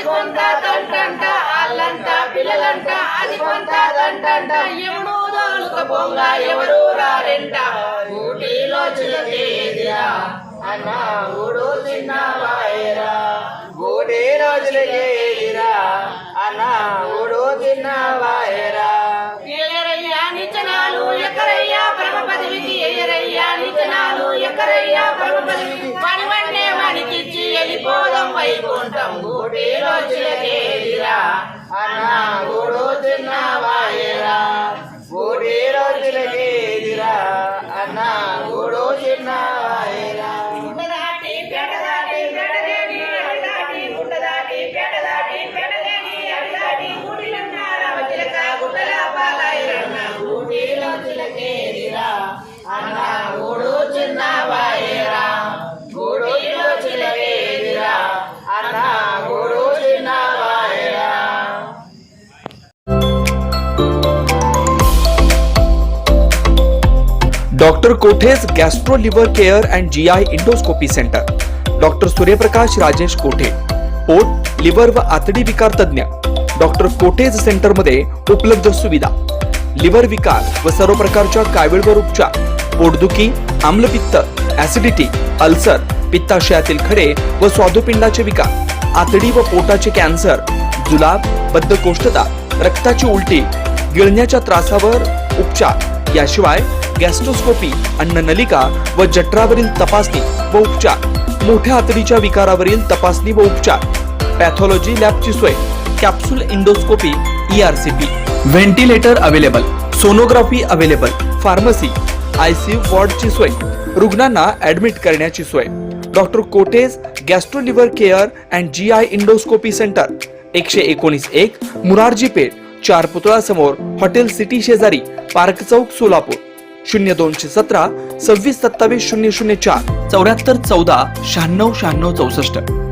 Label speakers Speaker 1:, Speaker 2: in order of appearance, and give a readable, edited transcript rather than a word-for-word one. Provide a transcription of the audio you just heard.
Speaker 1: అది కొంత తంటంట అల్లంట పిల్లలంట అది కొంత తంటంట ఎవడు దోలుక పొంగ ఎవడు రారెంట ఊటీలో చిలకేదిరా అన్న ఊడు తిన్నవాయరా ఊటీ రోజులకేదిరా అన్న ఊడు తిన్నవాయరా ఎయ్యరయ్యా నిచనాలు ఎక్కరయ్యా పరమ పదవికి ఎయ్యరయ్యా నిచనాలు ఎక్కరయ్యా పరమ పదవికి వాని వన్నే వానికిచ్చి వెళ్ళిపోదాం వైకుంఠం ఊటీ రోజులకేదిరా అన్న ఊడు తిన్నవాయరా ఊటీ రోజులకేదిరా అన్న ఊడు తిన్నవాయరా గుట్టదాటి పేటదాటి పేటదేని అడిదాటి గుట్టదాటి పేటదాటి పేటదేని అడిదాటి ఊటిలన్నారా వచిలక గుట్టల పాలైరన్న ఊటీ రోజులకేదిరా అన్న ఊడు చిన్నవాయరా ఊటీ రోజులకేదిరా అన్న ఊడు చిన్నవాయరా
Speaker 2: doctor Kothe's gastro liver care and GI endoscopy centre. Doctor Suryaprakash Rajesh कोठे, पोट लिव्हर व आतडी विकार तज्ञ. डॉक्टर कोठेज सेंटर मध्ये उपलब्ध सुविधा लिव्हर विकार व सर्व प्रकारच्या कावीळवर उपचार, पोटदुखी, आम्लपित्त, ऍसिडिटी, अल्सर, पित्ताशयातील खडे व स्वादुपिंडाचे विकार, आतडी व पोटाचे कॅन्सर, जुलाब, बद्धकोष्ठता, रक्ताची उलटी, गिळण्याच्या त्रासावर उपचार. याशिवाय गॅस्ट्रोस्कोपी, अन्ननलिका व जठरावरील तपासणी व उपचार, मोठ्या आतडीच्या विकारावरील तपासणी व उपचार, पॅथॉलॉजी लॅबची सोय, capsule endoscopy, ERCP, ventilator available, sonography available, pharmacy, ICU वॉर्डची सोय, रुग्णांना ऍडमिट करण्याची सोय. Doctor Kothe's gastro liver care and GI endoscopy centre, 119-1 Murarji Peth, 4 पुतळा समोर, हॉटेल सिटी शेजारी, पार्क चौक, सोलापूर. 0217 26 27 004 74 14 96 96 64.